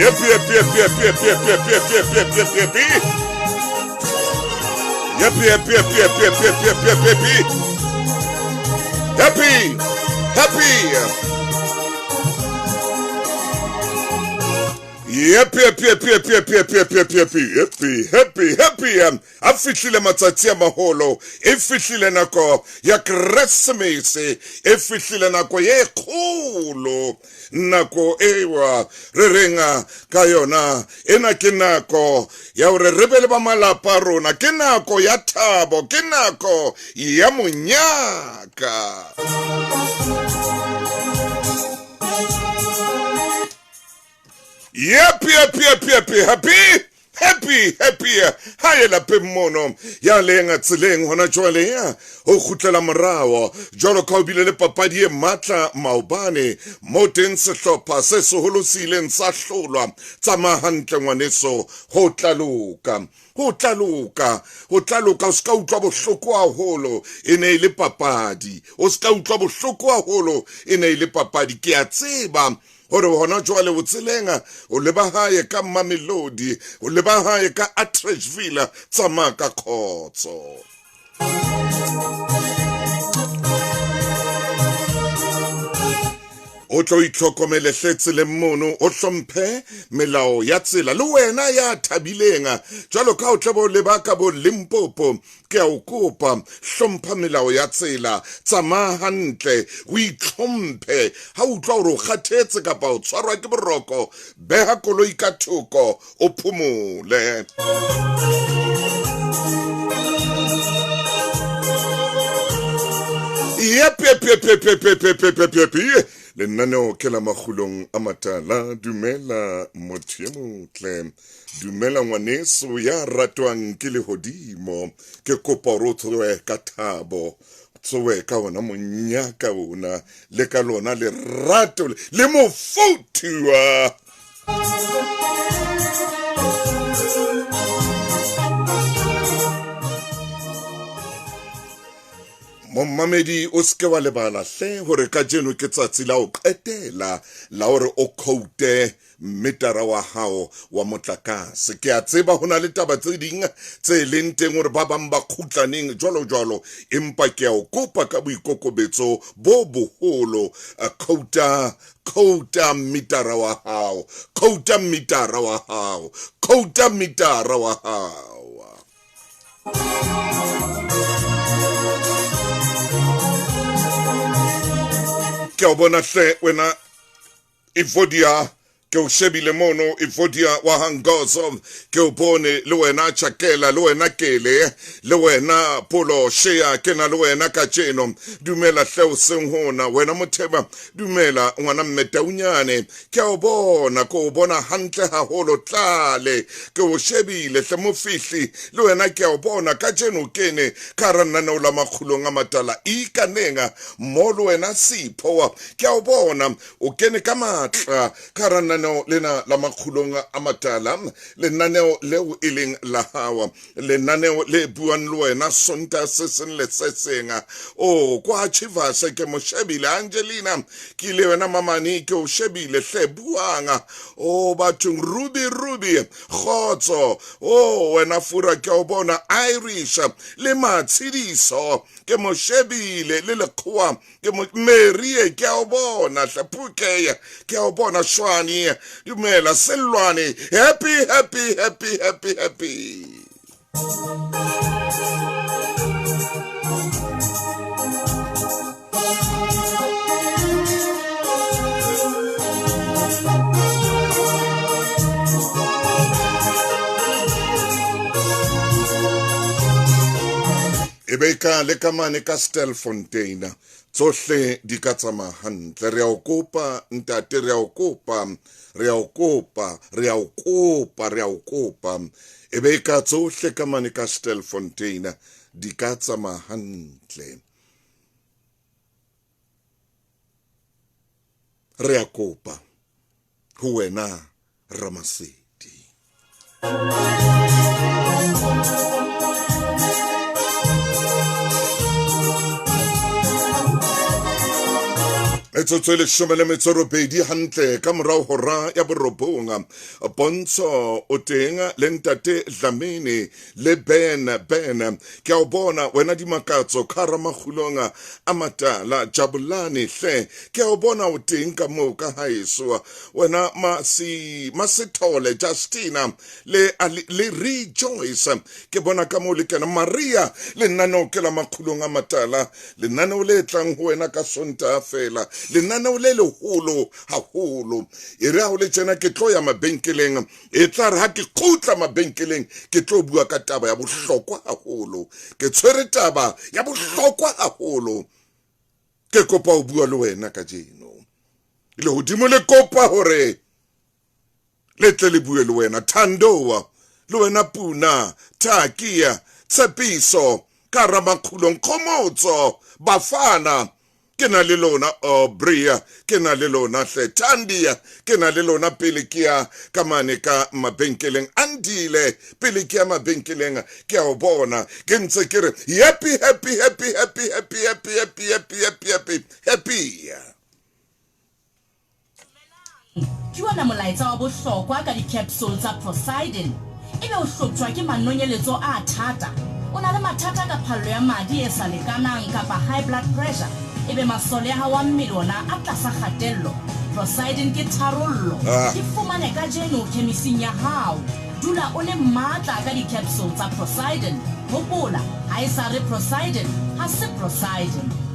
Yippee, yippee, yippee, yippee, yippee, yippee, yippee, yippee, yippee. Yippee, yippee, yippee, yippee, yippee, yippee, yippee. Happy, happy. Happy. Afihlile matsatsi a maholo, e fihlile nako ya Keresemese, e fihlile nako ye kgolo, nako ewa re renga ka yona, ena ke nako ya hore re be le ba malapa rona, ke nako ya thabo, ke nako ya monyaka. Happy. Haye la pemono ya lenga tseleng hona jwale ya o khutlela morao jolo ka bile le papadi e matla maobane mo teng sehlopha se seholo sileng sa hlolwa tsama hantle ngwaneso ho tlaluka o ska utlwa bohloko haholo e ne ile papadi o ska utlwa bohloko haholo e ne ile papadi ke a tseba hore hona jwale o tselenga o leba hae ka Mamelodi o leba hae ka Atteridgeville tsama ka khotso o tlo itlhokomele hletse mono o hlomphe melao ya tsela le wena ya thabilenga jalo ka o tlebo leba ka bo Limpopo ke a o kopa hlompha melao ya tsela tsama hantle o itlhomphe ha o tla o kgathetse kapa o tshwarwa ke boroko beha koloi ka thoko o phumole Lenaneo ke la makgulong a matala dumela motho ye motle dumela ngwaneso ya ratwang ke lehodimo ke kopa o tsowe ka thabo tsowe ka ona monyaka ona le ka lona le rato le mofutwa Mamedi o ske wa lebala hle hore ka jeno ke tsatsi la o qetela la hore o khoute metara wa hao wa motlakase ke a tseba hona le taba tse ding tse leng teng hore ba bang ba khutlaneng jwalo empa ke a o kopa ka boikokobetso bo boholo khouta metara wa hao khouta metara wa hao ke o bona hle wena Evodia ke o shebile mono Evodia wa Hangozo ke o bone le wena Chakela le wena Kele le wena Polo Shea ke na le wena ka tjeno dumela hle o seng hona wena Motheba dumela ngwana Mmetaunyane ke o bona hantle haholo tlale ke o shebile hle Mofihli le wena ke o bona ka tjeno kene karanana o la makgulong a matala ikanenga mo le wena Sipho ke o bona o kene ka matla karanana lena la makgulong a matala lenaneo leo e leng la hawa lenaneo le buang le wena sonta se seng le se senga kwa Chivasa ke mo shebile Angelina ke le wena Mamani ke o shebile hle buanga batho Ruby khotso wena Fura ke o bona Irish le Matsidiso ke mo shebile le lekgowa ke mo Mary ke o bona Hlapukeya ke o bona Shwani dumela Selwane happy Ebeka le kamane ka Stelfontein tsohle di ka tsama hantle re a o kopa ntate re a o kopa ebeka tsohle kamane ka Stelfontein di ka tsama hantle re a kopa ho wena Ramasedi Tswele shumele metsorobedi hantle ka morao hora ya borobonga bontsho o tenga le ntate Dlamini le Ben ke a bona wena di makatso khara magulonga a matala Jabulani hle ke a bona o teng ka mo ka haeswa wena masithole Justina le Rejoice ke bona ka mo le kana Maria le nano ke la makhulonga matala le nano le tlang ho wena ka sonta fela le nana o le holo haholo e re ha o le tsena ke tlo ya mabenkeleng e tla re ha ke khutla mabenkeleng ke tlo bua ka taba ya bohlokwa haholo ke tshwere taba ya bohlokwa haholo ke kopa o bua le wena ka jeno le hodimo le kopa hore le tle le bue le wena Thandoa le wena Puna Thakia Tshepiso Karamakhulong Khomotso Bafana ke na le lona Bria ke na le lona Tandia ke na le lona Pelekia ka mane ka mabenkeleng andile Pelekia mabenkeleng ke a o bona ke ntse ke re happy ke wona molaetsa wa bohlokwa ka di-capsule tsa Poseidon ebe o hloptjwa ke manonyeletso a thata o na le mathata ka phallo ya madi e sa lekanang kapa high blood pressure ebe masole ha wa mmele ona a tlasa kgatello Poseidon ke tharollo ke fumane ka jeno kemising ya hao dula o le matla ka di-capsule tsa Poseidon hopola ha e sa re Poseidon ha se Poseidon.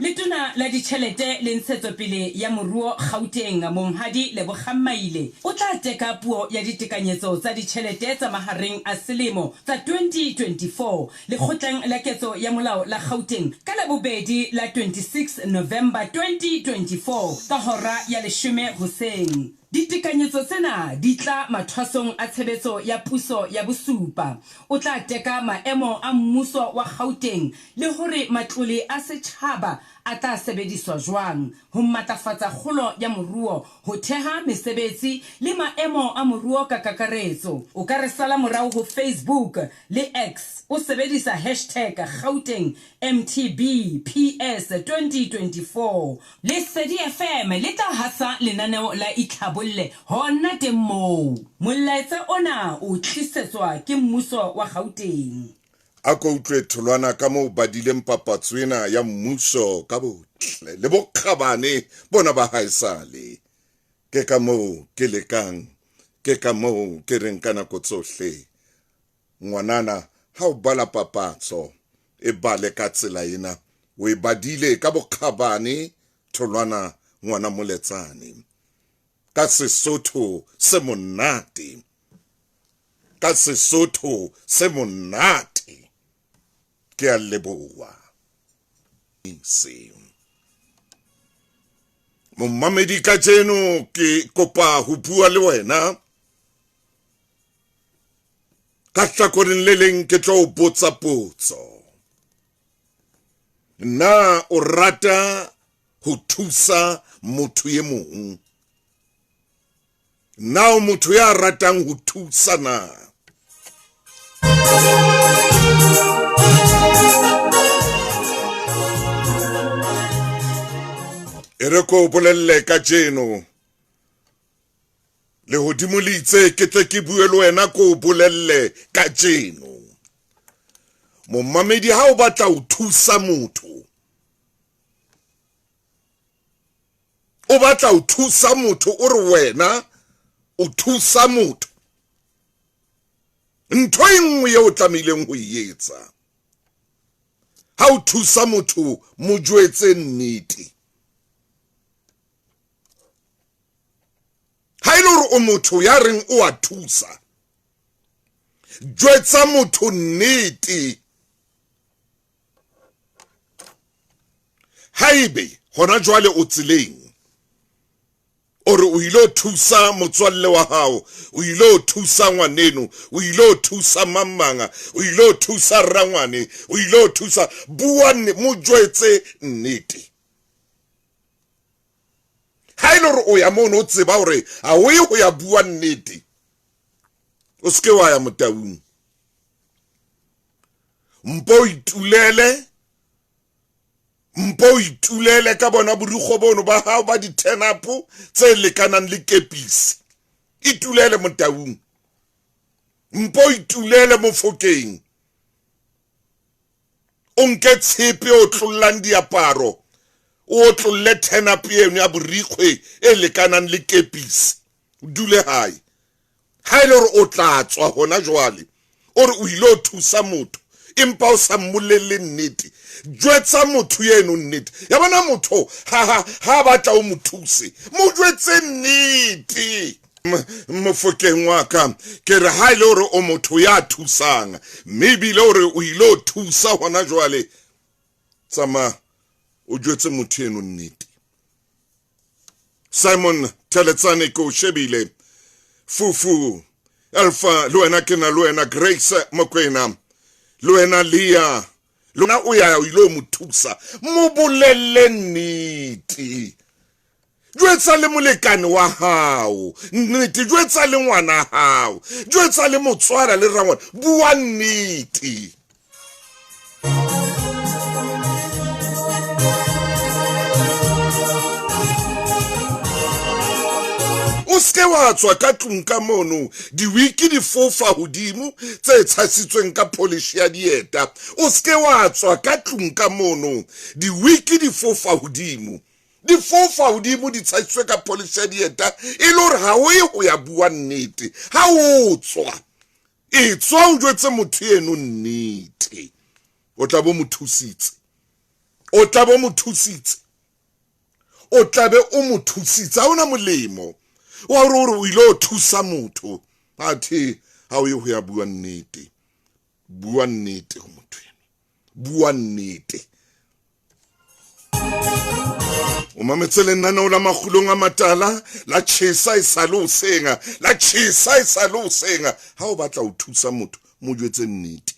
Letona la ditjhelete le ntshetsopele ya moruo Gauteng Monghadi Lebogang Maile o tla teka puo ya ditekanyetso tsa ditjhelete tsa mahareng a selemo tsa 2024 lekgotleng la ketso ya molao la Gauteng ka Labobedi la 26 November 2024 ka hora ya 10 hoseng. Ditekanyetso tsena di tla mathwasong a tshebetso ya puso ya bosupa o tla teka maemo a mmuso wa Gauteng le hore matlole a setjhaba a tla sebediswa jwang ho matlafatsa kgolo ya moruo ho theha mesebetsi le maemo a moruo ka kakaretso o ka re sala morao ho Facebook le X o sebedisa #Gauteng MTBPS 2024 le Sedi FM le tla hasa lenaneo la itlhabolle hona teng moo molaetsa ona o tlisetswa ke mmuso wa Gauteng. a ko utlwe tholwana ka mo badileng papatswena ya mmuso ka botle le bokgabane bona ba haesale ke ka mo ke lekang ke ka mo ke reng kana ko tsohle ngwanana ha o bala papatso e bale ka tsela ena o e badile ka bokgabane tholwana ngwana moletsane ka Sesotho se monate ka Sesotho se monate ke a leboa Momamedi ka jeno ke kopa ho bua le wena ka hlakoreng le leng ke tlo botsa potso na o rata ho thusa motho ye mong na o motho ya ratang ho thusa na ere ko bolelle ka jeno le hodimo le itse ke tle ke bue le wena ko bolelle ka jeno momamedi ha o batla ho thusa motho o batla ho thusa motho o re wena o thusa motho ntho engwe ye o tlamehileng ho etsa ha o thusa motho mo jwetse nnete ha ile hore o motho ya reng o a thusa jwetsa motho nnete haibe hona jwale o tseleng ore o ilo thusa motswalle wa hao o ilo thusa ngwaneno o ilo thusa mamanga o ilo thusa rangwane o ilo thusa buane mo jwetse nnete ha ile hore o ya mono o tseba hore a o ye ho ya bua nnete o ske wa ya motaung mpo itulele mpo itulele ka bona borikgo bono ba hao ba di-turn-up tse lekanang le kepisi. Itulele Motaung, mpo itulele Mofokeng, o nke tshepe o tlollang diaparo, o tlolle turn-up eno ya borikgwe e lekanang le kepisi. Dule hae. Ha ile hore o tla tswa hona jwale o re o ile o thusa motho empa o sa mmolelle nnete, jwetsa motho yeno nnete. Ya bona motho ha batla o mothuse, mo jwetse nnete. Mofokeng wa ka ke re ha ile hore o motho ya thusang, maybe ile hore o ile o thusa hona jwale, tsama o jwetse motho yeno nnete. Simon Teletsane ko shebile, Fufu Alpha Luena Kena Luena Grace Mokwena Luena Lia Luna uya ilo mutusa mubulele nnete. Jwetsa le molekane wa hao nnete, jwetsa le ngwana hao, jwetsa le motswala le rangwana, bua nnete. O ske wa tswa ka tlung ka mono diwiki di fofa hodimo tse tshasitsweng ka polish ya dieta. O ske wa tswa ka tlung ka mono diwiki di fofa hodimo, di fofa hodimo di tshasitswe ka polish ya dieta, e le hore ha o ye ho ya bua nnete. Ha o tswa e tswa o jwetse motho eno nnete, o tla bo mothusitse, o tla bo mothusitse, o tla be o mothusitse. Ha ona molemo wa hore o ile o thusa motho athe ha o ye ho ya bua nnete. Bua nnete ho motho ena, bua nnete. O mametsele nna la magulong a matala la tshesa e salo senga, la tshesa e salo senga. Ha o batla o thusa motho mo jwetse nnete.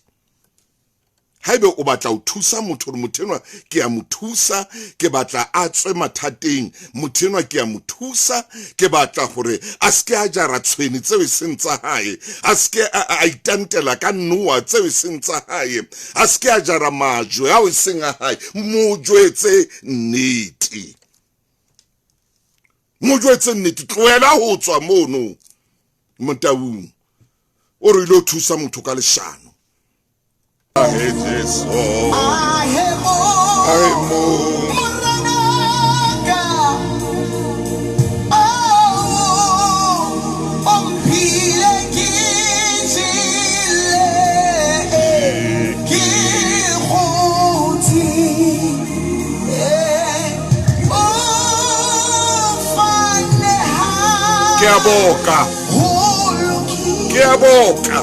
Haebe o batla o thusa motho re motho enwa ke a mothusa, ke batla a tswe mathateng, motho enwa ke a mothusa, ke batla hore a ske a jara tshweni tseo e seng tsa hae, a ske a itantela ka noa tseo e seng tsa hae, a ske a jara majwe ao e seng a hae. Mo jwetse nnete, mo jwetse nnete. Tloela ho tswa mono Motaung o re ile o thusa motho ka leshano. Ke a boka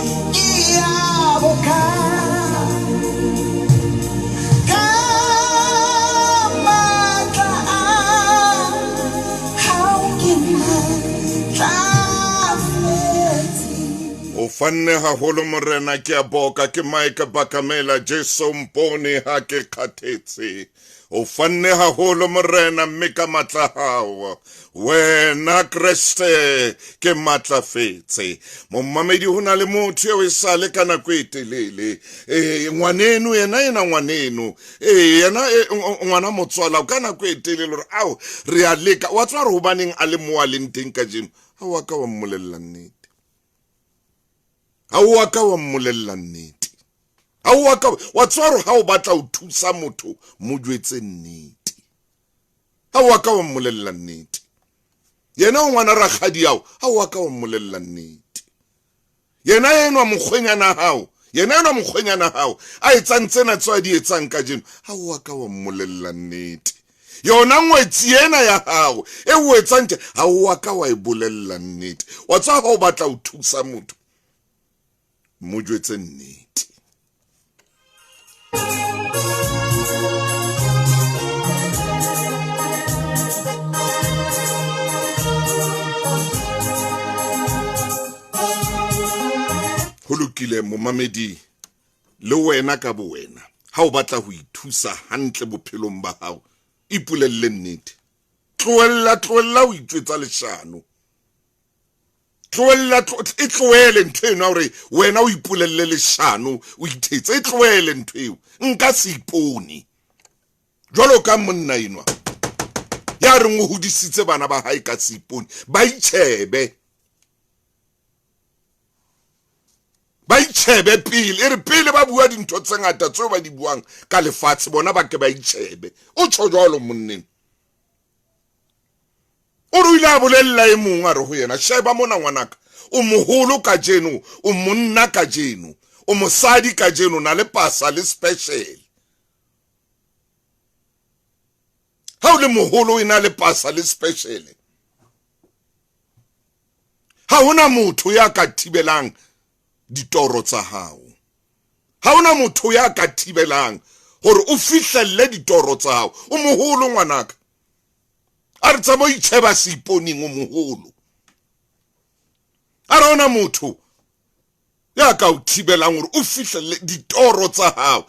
o fanne haholo morena, ke a boka ke Mike Bakamela Jesu mpone ha ke khathetse. O fanne haholo morena mme ka matla hao wena Kriste ke matlafetse. Mommamedi hona le motho eo e sale ka nako e telele, ngwanenu yena ngwanenu yena ngwana motswala ka nako e telele re ao re a leka wa tswa re hobaneng a le mo a leng teng ka jeno. Ha wa ka wa mmolella nnete, ha wa ka wa mmolella nnete, ha wa ka wa tswa re ha o batla o thusa motho mo jwetse nnete. Ha wa ka wa mmolella nnete. Yena ngwana rakgadi yao ha wa ka wa mmolella nnete. Yena enwa mokgwenyana hao, yena enwa mokgwenyana hao a etsang tsena tswa di etsang ka jeno, ha wa ka wa mmolella nnete. Yona ngwetsi ena ya hao e o etsang tse, ha wa ka wa e bolella nnete. Wa tswa ha o batla o thusa motho mo jwetse nnete. Holukile momamedi le wena ka bo wena, ha o batla ho ithusa hantle bophelong ba hao, ipulelle nnete. Tloella o itjwetsa leshano. Tloele ntho eno hore wena o ipulelle leshano o ithetse. Tloele ntho eo, nka se ipone. jwalo ka monna enwa ya re ngo hodisitse bana ba hae ka seipone ba itshebe pele e re pele ba bua dintho tse ngata tseo ba di buang ka lefatshe bona ba ke ba itshebe o tsho jwalo monneng o ruile a bolella e mongwe a re ho yena sheba mona ngwanaka o moholo ka jeno o monna ka jeno o mosadi ka jeno na le pasa le special ha o le moholo ina le pasa le special ha hona motho ya ka thibelang ditoro tsa hao ha hona motho ya ka thibelang hore o fihlelle ditoro tsa hao o moholo ngwanaka a re tsa mo itsheba seiponing o moholo a re hona motho ya ka o thibelang hore o fihlelle ditoro tsa hao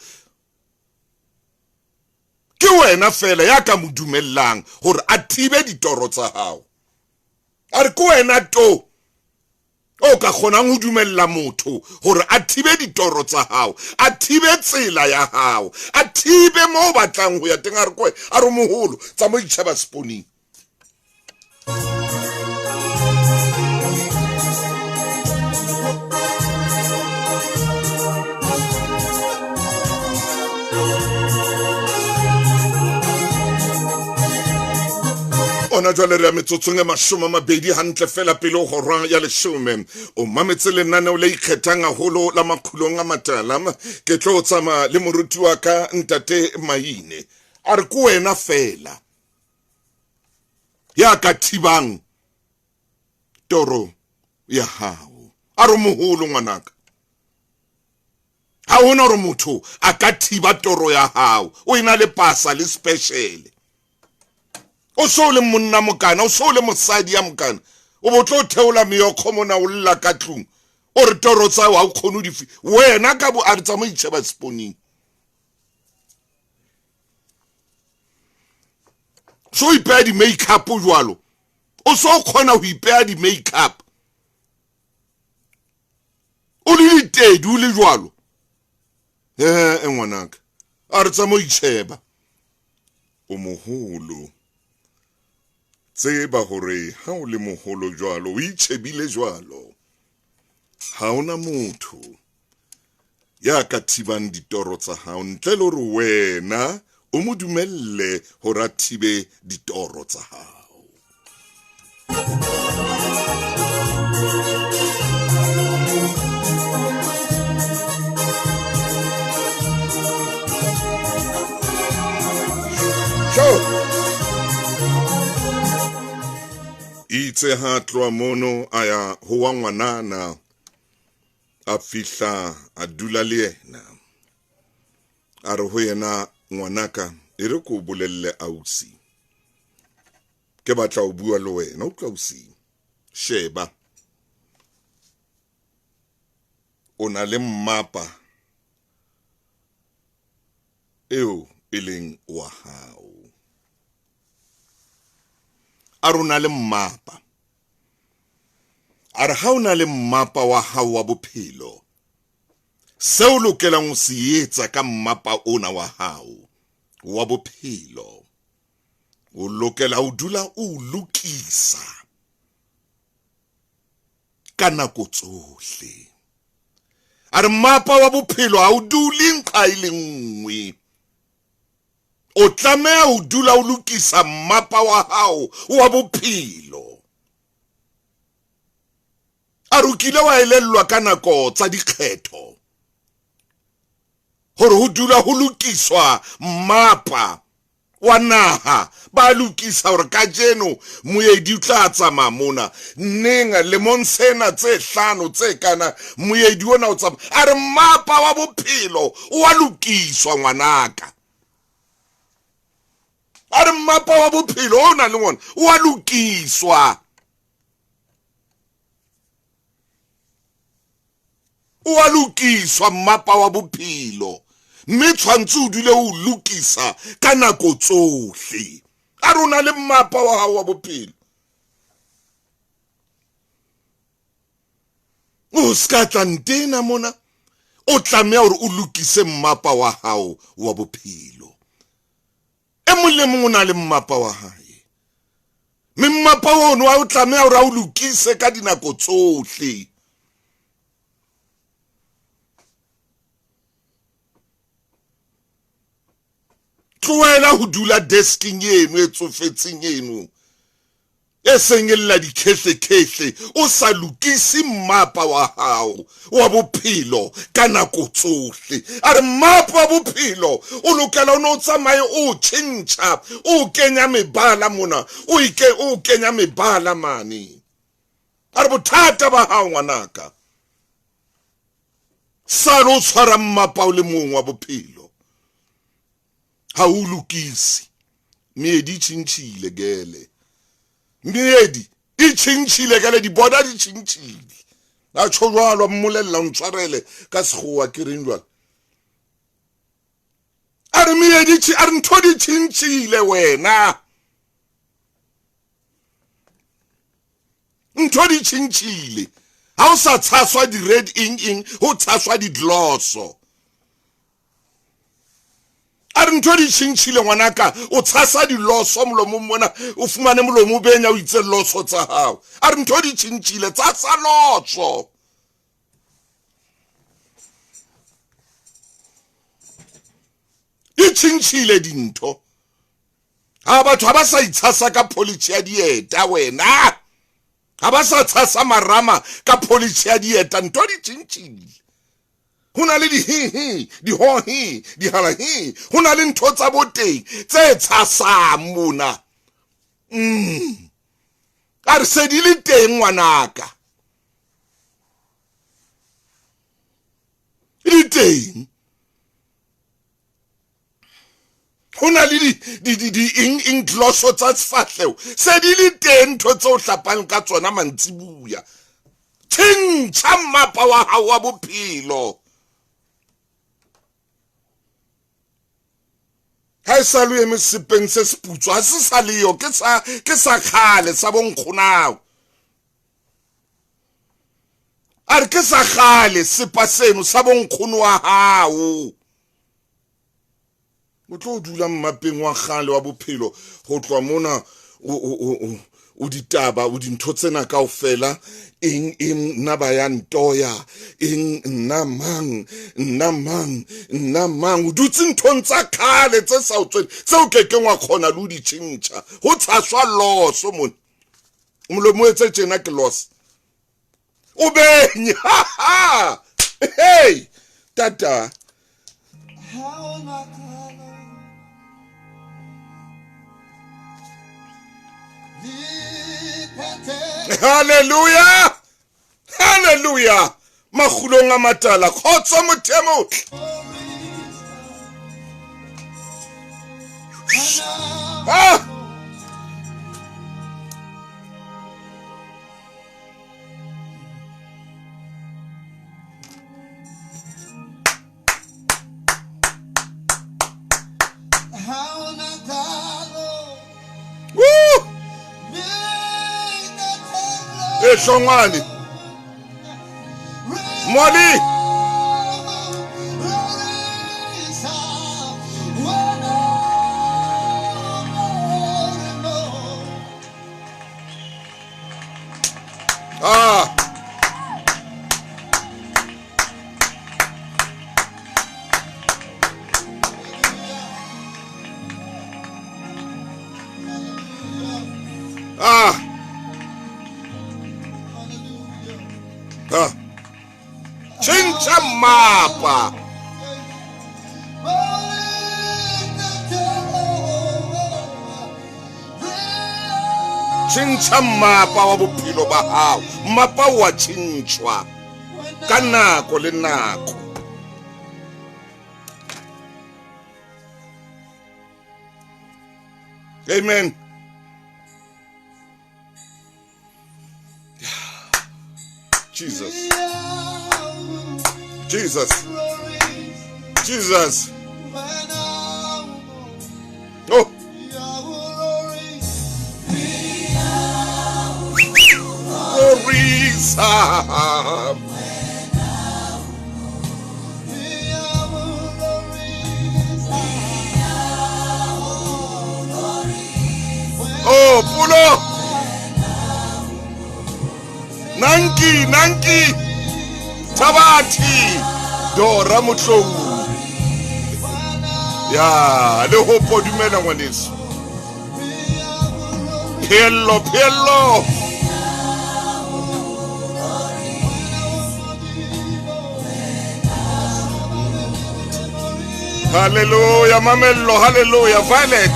ke wena fela ya ka mo dumellang hore a thibe ditoro tsa hao a re ke wena to o ka kgonang ho dumella motho hore a thibe ditoro tsa hao a thibe tsela ya hao a thibe mo batlang ho ya teng a re kwe a re moholo tsa mo itsheba seponing ona jwale re a metsotsong e mashome a mabedi hantle fela pele o horang ya leshome o mametse lenaneo le ikgethang haholo la makhulong a matala ke tlo tsama le moruti wa ka ntate Maine a re ke wena fela ya ka thibang toro ya hao a re moholo ngwanaka ha hona re motho a ka thiba toro ya hao o ina le pasa le special o so le monna mokana o so le mosadi ya mokana o botlo theola meokgo mona o lla ka tlung o re toro tsa wa o khonu difi wena ka bo a tsa mo itsheba seponing so ipeya di makeup jwalo o so khona ho ipeya di makeup o le ditedi o le jwalo ngwanaka a re tsa mo itsheba o moholo tseba hore ha o le moholo jwalo o itshebile jwalo ha ona motho ya ka thibang ditoro tsa hao ntle le hore wena o mo dumelle hore a thibe ditoro tsa hao itse ha tloa mono aya ho wa ngwanana a fihla a dula le yena a re ho yena ngwanaka e re ko bolelle ausi ke batla o bua le wena o tla ausi sheba o na le mmapa eo e leng wa hao a rona le mmapa a re ha o na le mmapa wa hao wa bophelo seo lokelang o se etsa ka mmapa ona wa hao wa bophelo o lokela o dula o lokisa ka nako tsohle a re mmapa wa bophelo ha o dule nqa ile nngwe o tlamea ho dula o lokisa mmapa wa hao wa bophelo a rukile wa elellwa ka nako tsa dikgetho hore ho dula ho lokiswa mmapa wa naha ba lokisa hore ka jeno moedi o tla tsamaya mona neng lemon sena tse hlano tse kana moedi ona o tsamaya a re mmapa wa bophelo o wa lokiswa ngwanaka a re mmapa wa bophelo o na le ngwana o wa lokiswa o wa lokiswa mmapa wa bophelo mme tshwantse o dule o lokisa ka nako tsohle a re o na le mmapa wa hao wa bophelo o ska tla ntena mona o tlamea hore o lokise mmapa wa hao wa bophelo e mong le mong o na le mmapa wa hae. Mme mmapa ono wa o tlameha hore o lokise ka dinako tsohle. Tloela ho dula desking eno e tsofetseng eno e sengella dikhehle o sa lokisi mmapa wa hao wa bophelo ka nako tsohle. A re mmapa wa bophelo o lokela o no tsamaye o tjhentjha o kenya mebala mona o kenya mebala mane. A re bothata ba hao ngwanaka sa lo tshwara mmapa o le mong wa bophelo ha o lokisi. Meedi tjhentjhile gele, meedi e tjhentjhile gele, di boda di tjhentjhile. A tsho jwalo mmolella ntshwarele ka sekgowa ke reng jwalo. A re meedi a re ntho di tjhentjhile wena, ntho di tjhentjhile. Ha o sa tshaswa di red ing ho tshaswa di glosso. A re ntho di tjhentjhile ngwanaka o tshasa di loso molomo mona o fumane molomo benya o itse loso tsa hao. A re ntho di tjhentjhile tsa loso. Di tjhentjhile dintho. Ha batho ha ba sa itshasa ka policy ya dieta wena, ha ba sa tshasa marama ka policy ya dieta, ntho di tjhentjhile. Hona le di hohi di halahi, hona le ntho tsa boteng tse tshasang mona. A re se di le teng ngwanaka, di teng. Hona le di ingloso tsa sefahleho se di le teng ntho tse o hlapang ka tsona mantsibuya. Tjhentjha mmapa wa hao wa bophelo. Ha sa lo eme sepeng se seputswa, ha se sa leo ke sa khale sa bonkgonao. A re ke sa khale sepa seno sa bonkgono wa hao. O tlo dula mmapeng wa khale wa bophelo ho tloa mona o ditaba o dintho tsena kaofela eng nna ba ya ntoya eng nna mang o dutse nthong tsa khale tse sa o tswele tse o kekeng wa khona le o di tjhentjha ho tshaswa loso mona. Molomo etse tjena ke loss o benye hey tata. Hallelujah, hallelujah. Makhulong a matala khotso mothemo. Shongwani Molly Chincha mapa. Chincha mapa wa bophelo ba hao. Mapa wa chinchwa ka nako le nako. Amen. Jesus. Jesus. Jesus. Oh. Glorisa. pulo. Nanki, Tabati, Dora Mutlou. Ya, le hopo dumela ngwaneso. Pielo. Hallelujah, Mamello, hallelujah, Violet.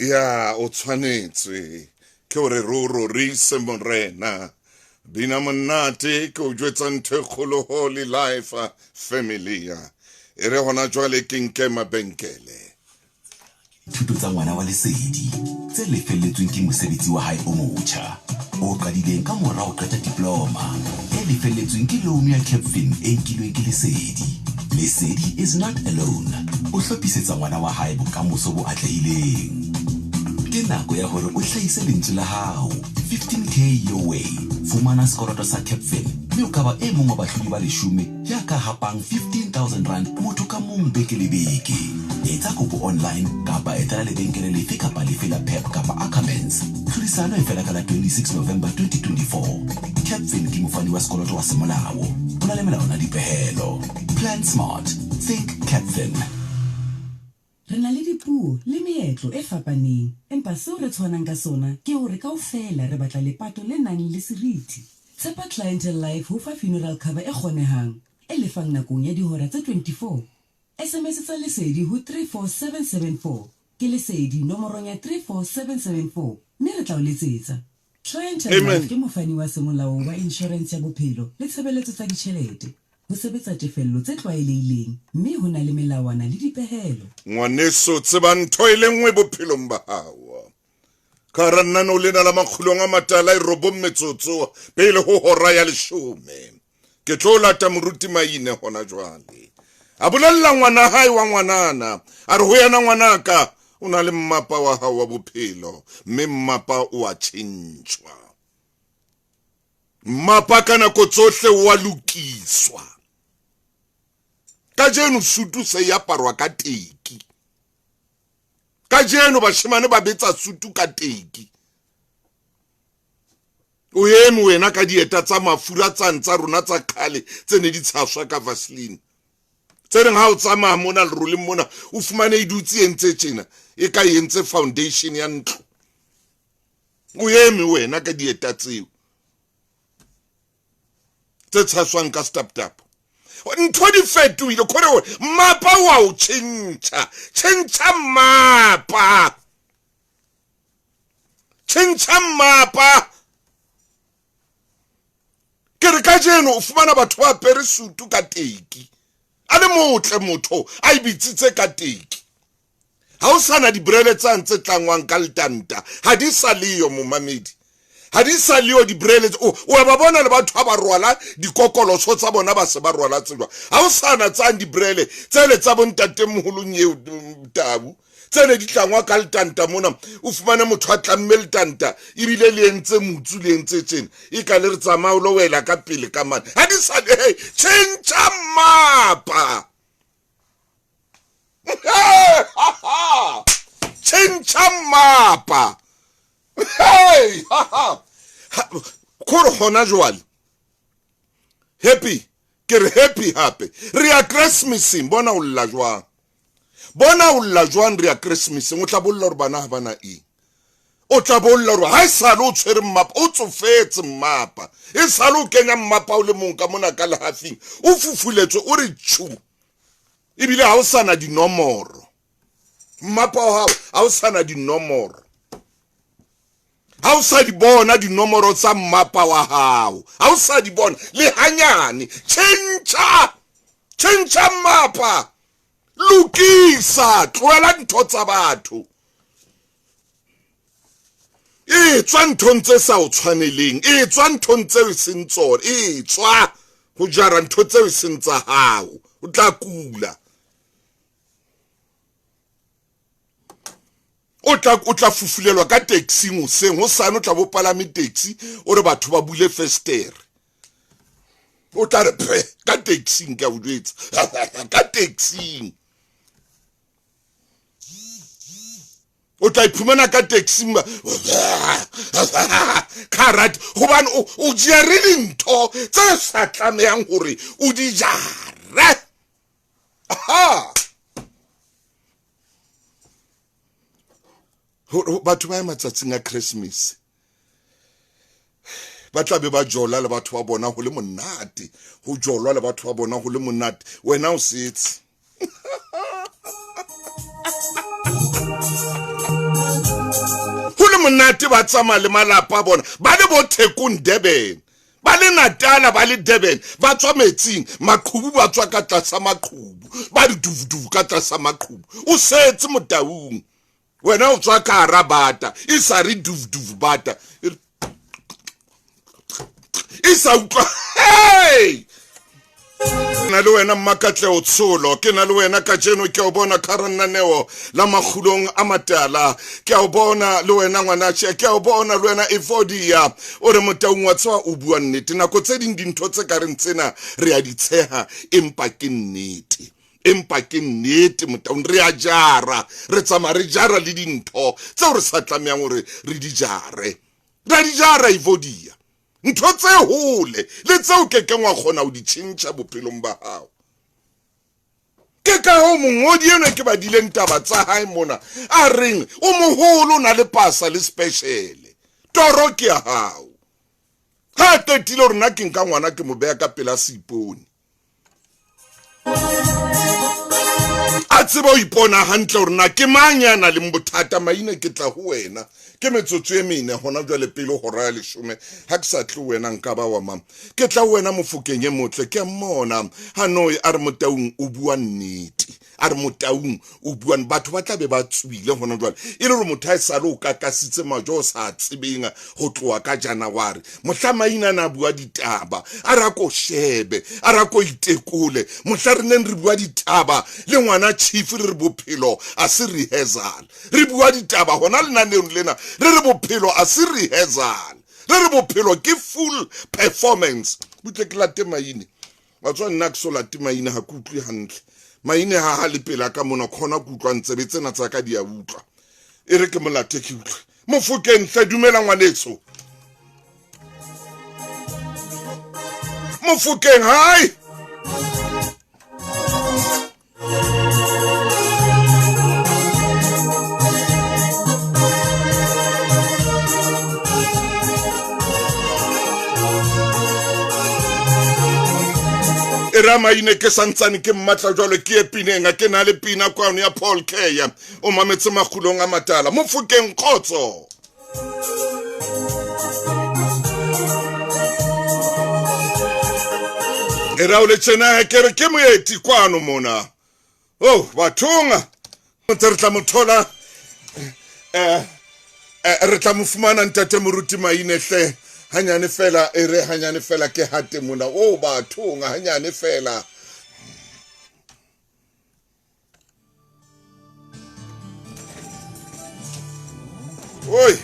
Ya, o tshwanetswe ke o re rorise morena. Bina monate ke o jwetsa ntho e kgolo Holy Life family ya. E re hona jwale ke nke mabenkele. Thuto tsa ngwana wa Lesedi tse lefelletsweng ke mosebetsi wa hae o motjha o qadileng ka mora ho qeta diploma e lefelletsweng ke loan ya Capfin e nkilweng ke Lesedi. Lesedi is not alone. O hlophisetsa ngwana wa hae bokamoso bo atlehileng. Ke nako ya hore o hlahise lentswe la hao. 15k your way. Fumana sekoloto sa Capfin mme o ka ba e mong wa bahlodi ba 10 ya ka hapang 15,000 rand motho ka mong beke le beke. Etsa kopo online kapa etela lebenkele lefe kapa lefe la Pep kapa Ackermans. Tlhodisano e fela ka la 26 November 2024. Capfin ke mofani wa sekoloto wa semolao. O na le melao na dipehelo. Plan smart. Think Capfin. Re na le dipuo le meetlo e fapaneng, empa seo re tshwanang ka sona ke hore kaofela re batla lepato le nang le seriti. Tshepa Clientele Life ho fa funeral cover e kgonehang, e lefang nakong ya dihora tse 24. SMS tsa Lesedi ho 34774. Ke Lesedi nomorong ya 34774. Mme re tla o letsetsa. Clientele Life ke mofani wa semolao wa insurance ya bophelo le tshebeletso tsa ditjhelete. Ho sebetsa tefello tse tlwaelehileng, mme ho na le melawana le dipehelo. Ngwaneso tseba ntho e le nngwe bophelong ba hao. Ka ra nna no le na la makgulong a matala e robo metsotso pele ho hora ya 10. Ke tlo lata moruti maine hona jwale. A bolella ngwana hae wa ngwanana, a re ho yena ngwanaka o na le mmapa wa hao wa bophelo, mme mmapa o a tjhentjwa. Mmapa ka nako tsohle wa lokiswa. Kajeno sutu se ya parwa ka teki. Kajeno bashimane ba betsa sutu ka teki. O yeme wena ka dieta tsa mafura tsa ntsa rona tsa khale tse ne di tshaswa ka Vaseline. Tse reng ha o tsamaya mona le role mona o fumane e dutse entse tjena e ka entse foundation ya ntlo. O yeme wena ka dieta tseo tse tshaswang ka stap. Ntho di fetohile kore mapa wa o tjhentjha mapa. Tjhentjha mapa. Ke re ka jeno o fumana batho ba pere sutu ka teki. A le motle motho a ibitsitse ka teki. Ha o sana dibrele tsa ntse tlangwang ka letanta, ha di sa leyo momamedi. Ha di sa leyo dibrele o ba bona le batho ba rwala dikokoloso tsa bona ba se ba rwala tselwa. Ha o sana tsa dibrele tsele tsa bontate mohulung eo tabu. Tsene di tlangwa ka letanta mona o fumana motho a tlamme letanta ebile le entse mutsu le entse tsena e ka le re tsamaya o lo wela ka pele ka mane. Ha di sa tjhentjha mapa. Tjhentjha mapa. Hey, kore hona jwale happy ke re happy hape re ya Christmas bona o lla jwang re ya Christmas o tla bolla re bana eng o tla bolla hore ha e sale o tshwere mmapa o tsofetse mmapa e sale o kenya mmapa o le mong ka mona ka lehafing o fufuletswe o re tšu ebile ha o sana dinomoro mmapa wa hao ha o sana dinomoro ha o sa di bona dinomoro tsa mmapa wa hao ha o sa di bona le hanyane tšhentšha mmapa lokisa tloela ntho tsa batho e tswa nthong tse sa o tshwaneleng e tswa nthong tse e seng tsona e tswa go jara ntho tse e seng tsa hao o tla kula o tla fufulelwa ka taxi moseng ho sane o tla bo palame taxi o re batho ba bule festere o tla re phe ka taxi ka o jwetsa ka taxi o tla iphumana ka taxi karat hobane o jere dintho tse sa tlamehang hore o di jare aha batho ba matsatsing a Christmas ba tla be ba jola le batho ba bona go le monate go jolwa le batho ba bona go le monate wena o setse go le monate ba tsama le malapa bona ba le bo Thekong Durban ba le Natal ba le Durban ba tswa metsing maqhubu ba tswa ka tlasa maqhubu ba di duvuduvu ka tlasa maqhubu o setse motaung wena o tswa ka rabata isa ri duvuduvu bata isa utlwa hey na le wena mmakatle o tsholo ke na le wena ka jeno ke o bona karananeo la magulong a matala ke o bona le wena ngwana tše ke o bona le wena Evodia o re motaung wa tswa o bua nnete nako tse ding dintho tse ka reng tsena re a di tsheha empa ke nnete motaung re a jara re tsama re jara le dintho tseo re sa tlamehang gore re di jare ra di jara Evodia ntho tse hole le tseo ke wa kgona o di tšhentšha bophelong ba hao ke ka ho mongodi eno ke ba dileng taba tsa hae mona a reng o moholo na le pasa le special toro ke ya hao ha qetile hore nna ke nka ngwana ke mo beya ka pela seipone a tseba o ipona hantle hore na ke manyana le mbothata maina ke tla ho wena ke metsotso e mene hona jwale pele ho ra 10 ha ke sa tle wena nka ba wa mama ke tla wena Mofokeng e motle ke mmona hanoi a re motaung o bua nnete a re motaung o buang batho ba tla be ba tswile hona jwale e le re motho a sale o kakasitse majo sa tsebenga go tloa ka January mohlamaina na bua ditaba a ra ko shebe a ra ko itekole mohla re neng re bua ditaba le ngwana chief re bophelo a se rehearsal re bua ditaba hona le naneng lena re bophelo a se rehearsal re bophelo ke full performance butle ke late maine batswa nna ke so late maine ha kutlwe hantle maine ha le pela ka mona khona kutlwa ntsebe tsena tsa ka dia utlwa e re ke molate ke utlwe Mofokeng hle dumela ngwanetso Mofokeng hai Ramaine ke santsane ke mmatla jwalo ke epinenga ke na le pina kwano ya Paul Keya o mametse magulong a matala Mofokeng khotso era o le tsena ke re ke moeti kwano mona oh bathunga re tla mothola re tla mofumana ntate moruti maine hle hanyane fela ere hanyane fela ke hate mona o bathunga hanyane fela oi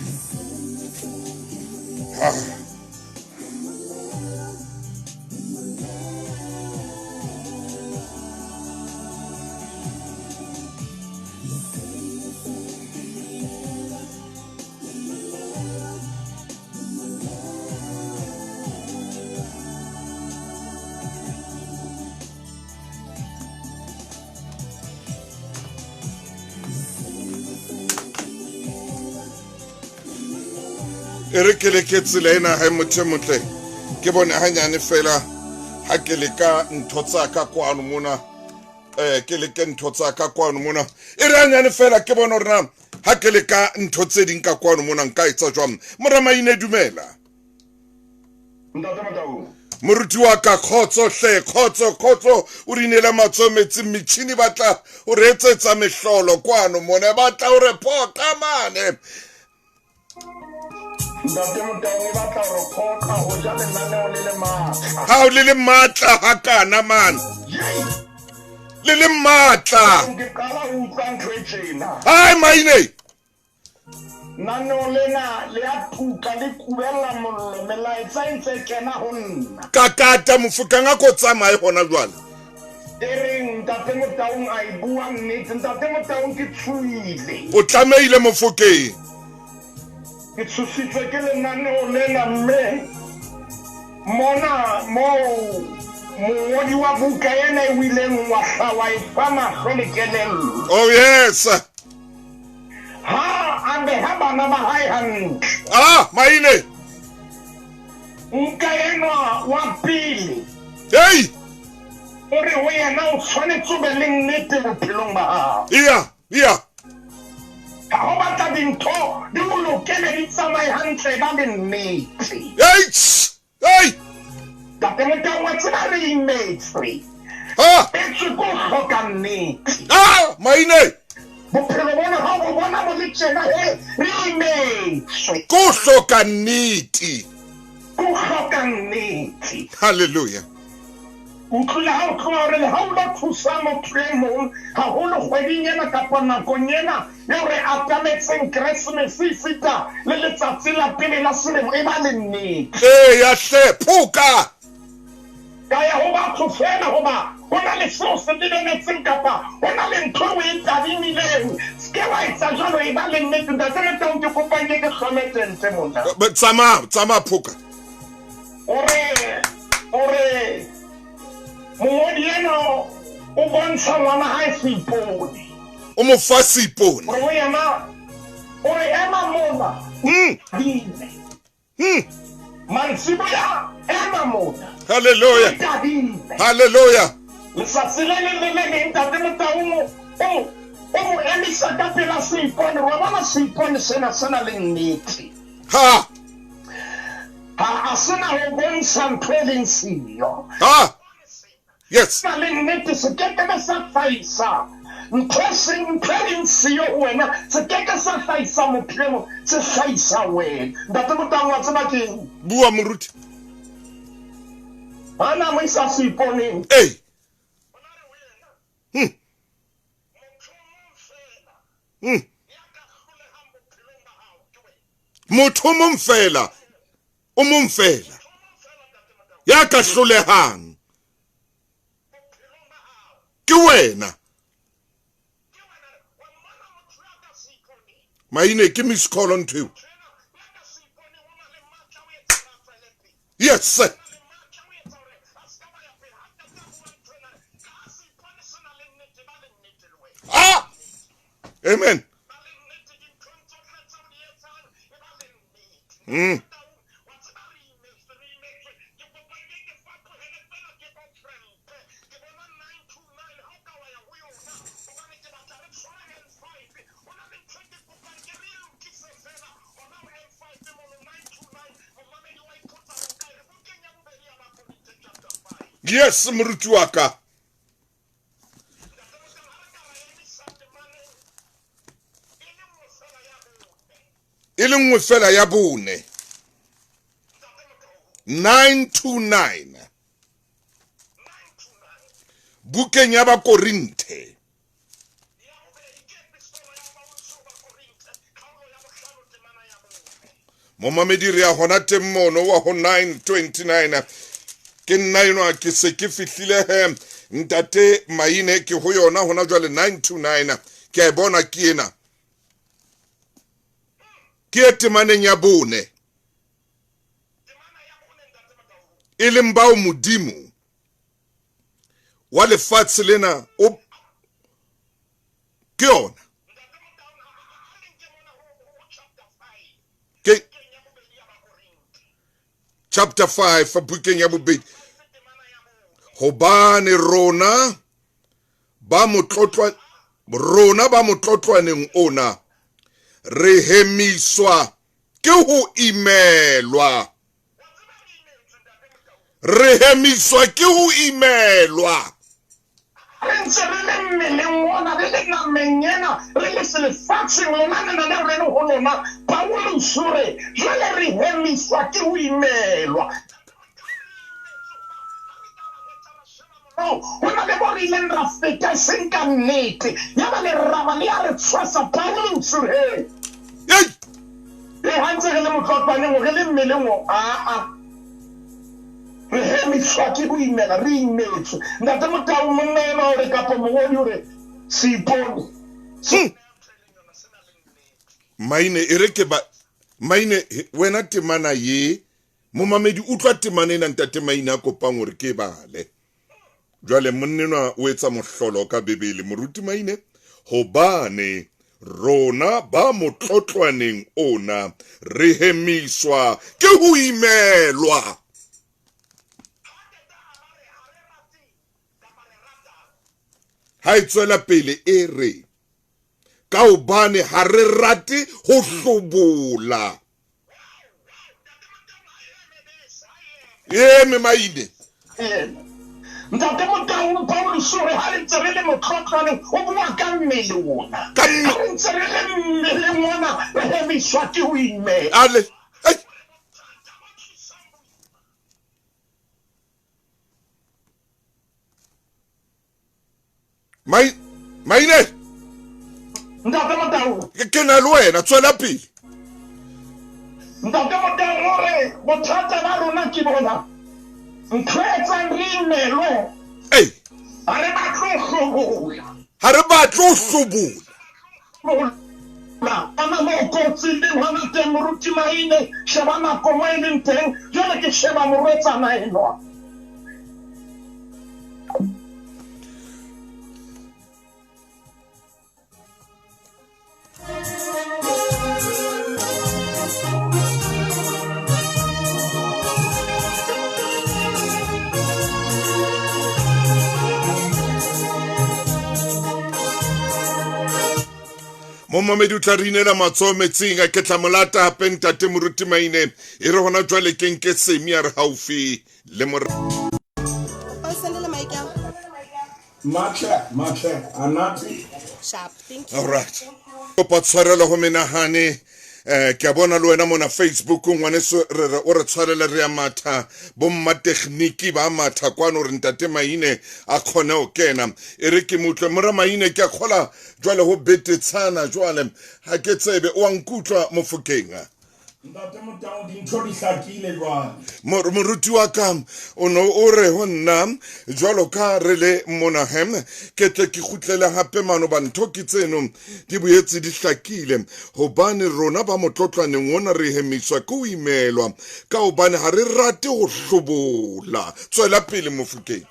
e re ke le ke tsela ena ha motho motle ke bone hanyane fela ha ke le ka ntho tsa ka kwano mona ke le ke ntho tsa ka kwano mona e re hanyane fela ke bone rena ha ke le ka ntho tse ding ka kwano mona nka etsa jwang Moramaine dumela Ntate Matau moruti wa ka khotso hle khotso o rinela matso metsi mitchini batla o re etsetsa mehlolo kwano mona batla o reporta mane Ntate Matau batla ho reporta ho ja lenaneo le matla ha o le matla ha kana man le matla ke qala ho utlwa ntho e tjena hai Maine nano lena le a tuka le kubela mollo melaetsa ntse kena ho nna kakata mofuka nga ko tsamae hona jwale e reng Ntate Matau a e bua nnete Ntate Matau ke tshuile o tlameile mofukeng ke tshositswe ke lenaneo lena mme mona mongodi wa buka ena e wileng wa hlawa e fa mahlo le kelello oh yes ha ande ha bana ba hae hantle Maine nka enwa wa pele hey o re ho yena o tshwanetse o be le nnete bophelong ba hao iya ha ho batla dintho di o lokele di tsamaye hantle ba le nnete hey Ntate Matau wa tseba re imetswe etswe ko hloka nnete Maine bophelo bona ha o bona bo le tjena he re imetswe ko hloka nnete ko hloka nnete hallelujah utlwile ha o tloha hore le ha o la thusa motho e mong haholo kgweding ena kapa nakong ena eo re atametseng Keresemese e feta le letsatsi la pele la selemo e ba le nnete ya hle phuka ka ya ho batho fela hoba ho na le seo se lebeletseng kapa ho na le ntho o e tadimileng ske wa etsa jwalo e ba le nnete Ntate Matau ke kopang ke kgometente mona tsama phuka ore mongodi ena o bontsha ngwana hae seipone o mo fa seipone ore yena ore ema mona mantsiboya ema mona hallelujah letsatsi le leng Ntate Matau o mo emisa ka pela seipone wa bona seipone sena le nnete ha a sena ho bontsha ntho e leng siyo yes na le nnete se keke sa faisa ntho e leng siyo wena se keke sa faisa mophelo se faisa wena Ntate Matau wa tseba keng bua moruti ana mo isa seipone motho o mong fela ya ka hlolehang ke wena Maine ke miss call on to yes sir amen yes moruti wa ka e le nngwe fela ya bone 929 bukeng ya ba Korinthe momamedi re ya hona teng mono wa ho 929 ke nna eno ke se ke fihlile Ntate Maine ke ho yona hona jwale 929 ke a bona ke ena ke temaneng ya bone e leng bao modimo wa lefatshe lena o ke yona chapter 5 bukeng ya bobedi hobane rona ba motlotlwaneng ona re hemiswa ke ho imelwa re hemiswa ke ho imelwa re ntse re le mmeleng ona re le nameng ena re le selefatsheng lona le na le ho lona Paulo sure jwale re hemiswa ke ho imelwa ho na le bo re ileng ra feta seng ka nnete ya ba leraba le ya re tshwasa Paulo sure e hantse re le motlotlwaneng re le mmeleng o re hemiswa ke ho imela re imetswe ntate Motau monna ena hore kapo mongodi hore seipone maine e re ke ba maine wena temana ye mo mamedi utlwa temana ena ntate maine a kopang hore ke bale jwale monnenwa o etsa mohlolo ka bebele moruti maine hobane rona ba motlotlwaneng ona re hemiswa ke ho imelwa ha itswela pele e re ka hobane ha re rate ho hlobola me maine ntate Motau Paulo sure ha re ntse re le motlotlwaneng o bua ka mmele ona ha re ntse re le mmeleng ona re hemiswa ke ho imela ale maine ntate Motau ke na le wena tswela pele ntate Motau hore bothata ba rona ke bona ntho e etsang re imelwe ha re batle ho hlobola ana mo kotsi le hona teng moruti maine sheba nako mo e leng teng jwale ke sheba morwetsana enwa mo mamedi o tla re inela matsoho metsing a ketla molata hape ntate moruti maine e re hona jwale ke nke semi ya re haufi le Matle, anati. Sharp, thank you. all right kopa tshwarela ho menahane ke a bona le wena mona Facebook ngwaneso o re tshwarela re ya matha bomma tekniki ba matha kwano re ntate maine a khone o kena e re ke mutlwe mora maine ke a khola jwale ho betetsana jwale ha ke tsebe o ankutla mofukenga ntate Motau dintho di hlakile jwale moruti wa ka o no o re ho nna jwalo ka re le mona ke tle ke kgutlela hape mano ba ntho ke tseno di boetse di hlakile hobane rona ba motlotlwaneng ona re hemiswa ke ho imelwa ka hobane ha re rate ho hlobola tswela pele mofukeng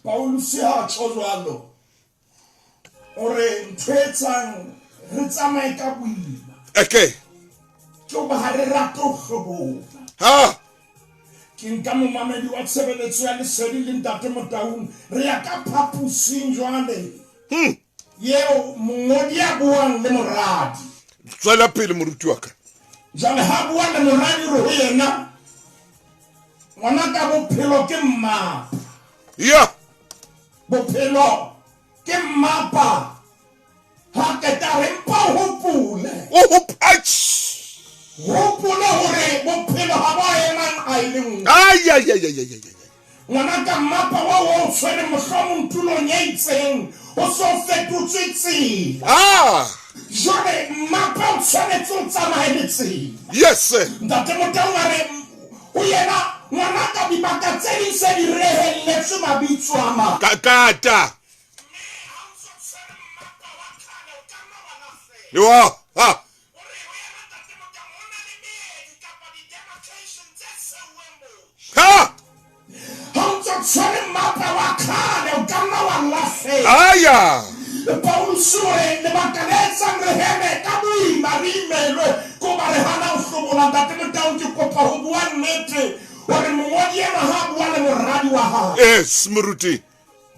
Paulo ha tshozwalo ore ntwetsang re tsamae ka boima okay ba ha re rate ho hlobola ha ke nka momamedi wa tshebeletso ya lesedi le ntate Motau re ya ka phapusing jwale yeo mongodi ya buang le moradi tswela pele moruti wa ka jwale ha bua le moradi ro yena ngwana ka bophelo ke mmapa bophelo ke mmapa ha ke ta re mpa hopole hopole hore bophelo ha ba eman a ileng ngwana ka mmapa wa o tshwere mohlomong tulong ya itseng o so fetotswe tsela jwale mmapa o tshwanetse o tsamaye le tsela yes ntate Motau a re o yena ngwana ka dibaka tse ding se di rehelletswe mabitso a ma kata Paulo sure le bakaletsa re heme ka boima re imelwe ko ba re hana o hlobola ntate Motau ke kopa ho bua nnete o ha Yes, moruti.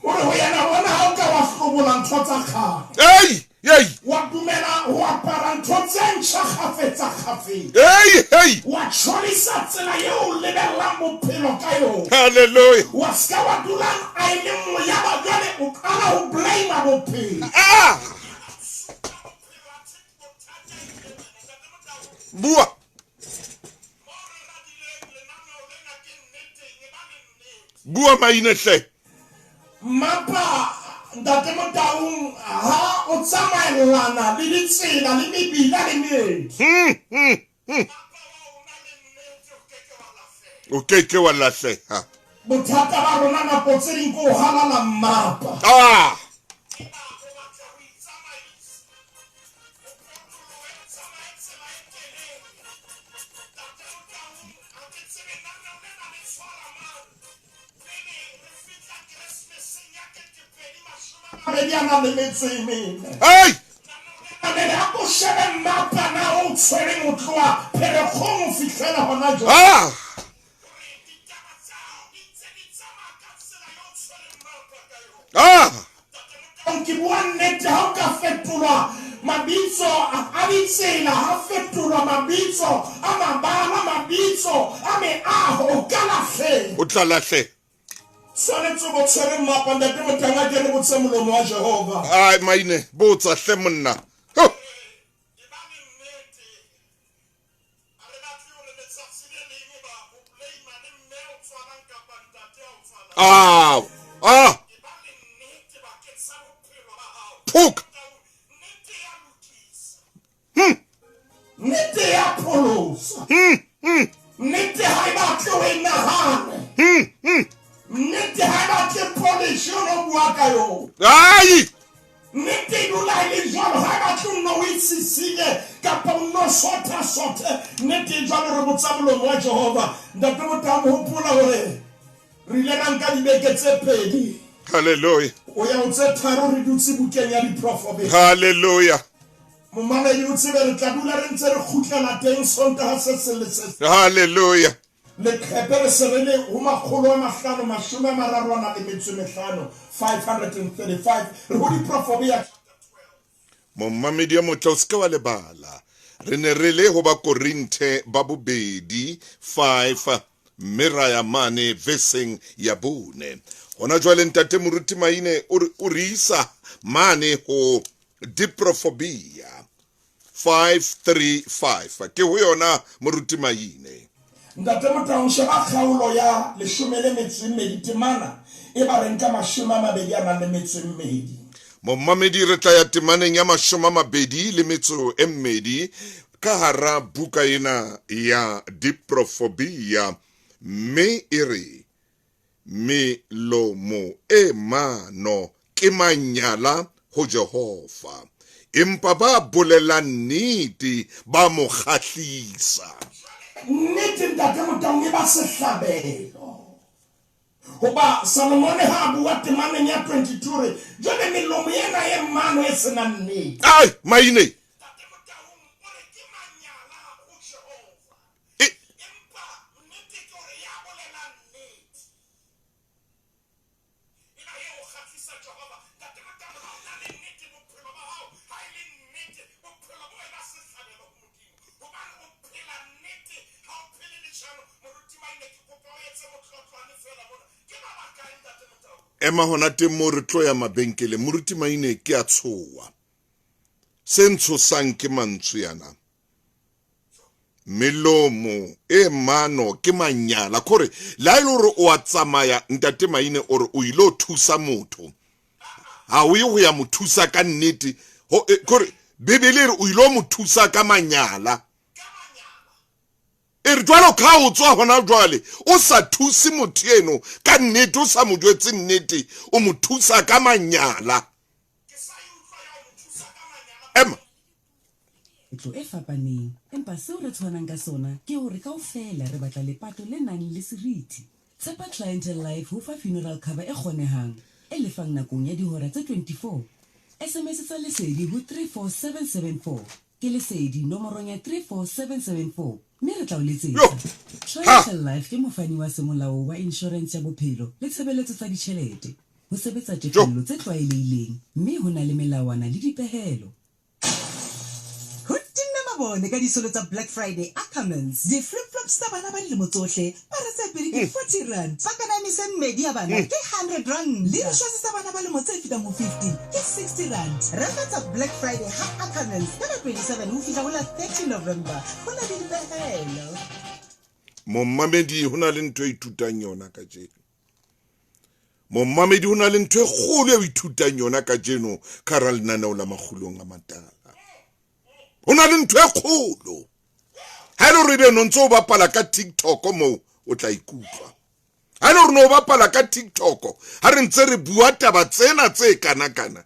ore ho yena bona ha o ka wa hlobola ntho tsa kgale Hey. wa dumela ho apara ntho tse ntjha kgafetsa Hey. wa tjholisa tsela eo lebellang bophelo ka yona Hallelujah. wa ska wa dula a ile nngwe ya ba jwale o qala ho blame bophelo Bua. Bua maine hle. mapa ntate Motaung ha o tsamaelana le ditsela le mebila le meedi Okay, ke wa lahleha. bothata ba rona nako tse ding ko halala mapa mediana le metswemene Hey. ane ha ko shebe mapa na o tshwere motloa Pherekgong o fitlhela hona jo ke bua nnete ha o ka fetolwa mabitso a ditsela ha fetolwa mabitso a mabala mabitso a meaho o ka lahlela O tla lahle. tshwanetse bo tshwere mapa ntate Motanga ke re botse molomo wa Jehova Ai maine, botsa hle monna. Ho. Puk. nnete ya pholosa nnete ha e batle o e nahane nnete ha e batle polish o no bua ka yona Ai. nnete e dula e le jwalo ha e batle o nno o itsisile kapa o nno sothe nnete e jwalo re botsa molomo wa Jehova ntate Motaung hopola hore re ile ra nka dibeke tse pedi Hallelujah. o ya o tse tharo re dutse bukeng ya diprofete Hallelujah. momaledi o tsebe re tla dula re ntse re kgutlela teng sontaga se seng le se seng Hallelujah. leqhepe re se re le ho 535 535 re ho diprofete ya Momamedi ya motla o ska wa lebala. Re ne re le ho ba Korinthe ba bobedi 5 mera ya mane versing ya bone. Hona jwale ntate moruti maine o re isa mane ho diprophobia 535 ke ho yona moruti maine. ntate Motaung sheba kgaolo ya 12 temana e ba reng ka 22. Momamedi re tla ya temaneng ya 22 ka hara buka ena ya diprophobia me ere melomo e mano ke manyala ho Jehova empa ba bolelang nnete ba mo kgahlisa. nnete ntate Motaung e ba sehlabelo hoba Salomone ha bua temaneng ya 22 re jwale melomo ena e mano e senang nnete Ai maine ema hona teng mo re tlo ya mabenkele moruti maine ke a tshowa se ntshosang ke mantswe yana melomo e mano ke manyala kore la ile hore o a tsamaya ntate maine ore o ile o thusa motho ha o ye ho ya mo thusa ka nnete kore bebele re o ile o mo thusa ka manyala e re jwalo ka o tswa hona jwale o sa thusi motho eno ka nnete o sa mo jwetse nnete o mo thusa ka manyala ema ntlo e fapaneng empa seo re tshwanang ka sona ke hore kaofela re batla lepato le nang le seriti. Tshepa Clientele Life ho fa funeral cover e kgonehang e lefang nakong ya dihora tse 24. SMS tsa lesedi ho 34774 ke lesedi nomorong ya 34774 mme re tla o Yo. letsetsa Ha. Triangle Life ke mofani wa semolao wa insurance ya bophelo le tshebeletso tsa ditjhelete ho sebetsa tefello tse tlwaelehileng mme ho na le melawana le dipehelo. Ho tinna mabone ka disolo tsa Black Friday a Cummins. Di flip-flops tsa bana ba dilemo tsohle ba re tse pedi ke 40 rand. Pakanamise mmedi ya bana ke 100 rand. Le dishwasi tsa bana ba dilemo tse fetang ho 15 ke 60 rand. Reka tsa Black Friday ha Cummins ka 27 ho fihla ho la 30 November. Ho na le dipehelo. Momamedi ho na le ntho e ithutang yona ka jeno. Momamedi ho na le ntho e kgolo e ithutang yona ka jeno ka ra lenaneo la magulong a matala. Ho na le ntho e kgolo. Ha ele re no ntse o bapala ka TikTok mo o tla ikutlwa. Ha ele re no bapala ka TikTok ha re ntse re bua taba tsena tse kana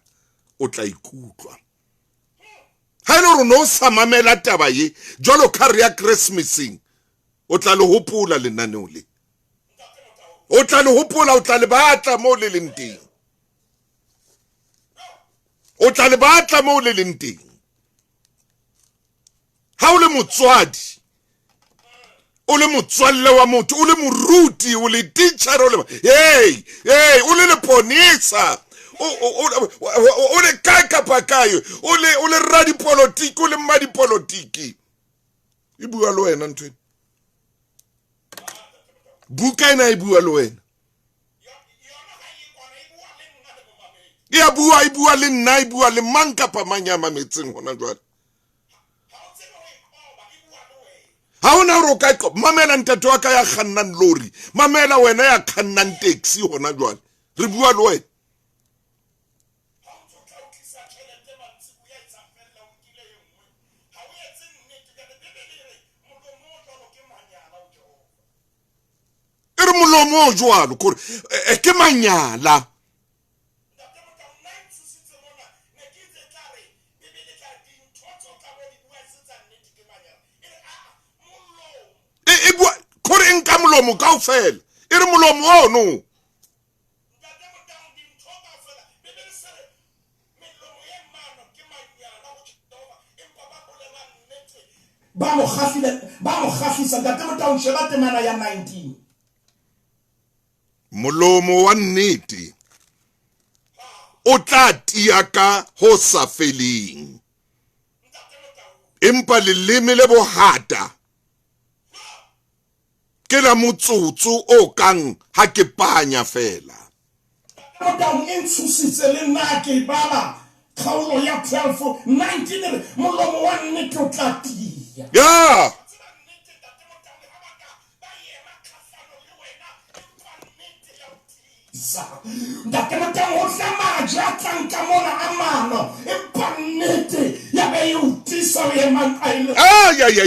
o tla ikutlwa. Ha ele re no sa mamela taba ye jwalo ka re ya Christmasing o tla le hopola lenaneo le. O tla le hopola o tla le batla mo le leng teng. O tla le batla mo le leng teng. Ha o le motswadi o le motswalle wa motho o le moruti o le teacher o le o le leponisa o le kae kapa kae o le radi politiki o le mmadi politiki e bua le wena ntwe buka ena e bua le wena e bua le nna e bua le mang kapa mang ya mametseng hona jwale. Ha ona ro ka mamela ntate wa ka ya kgannang lori mamela wena ya kgannang taxi hona jwale re bua le wena. Ere molomo jwalo kore ke manyala. Kore nka molomo kaofela ere molomo ono. ba mo khafisa ntate motao sheba temana ya 19. Molomo wa nnete o tla tia ka ho sa feleng empa leleme le bohata ke la motsotso o kang ha ke panya fela. Motao intsusitse le nna ke bala khaolo ya 12 19 molomo wa nnete o tla tia. Ya ntate motao o hlama jatlang ka mona a mano empa nnete ya be e utisa o ema kaile.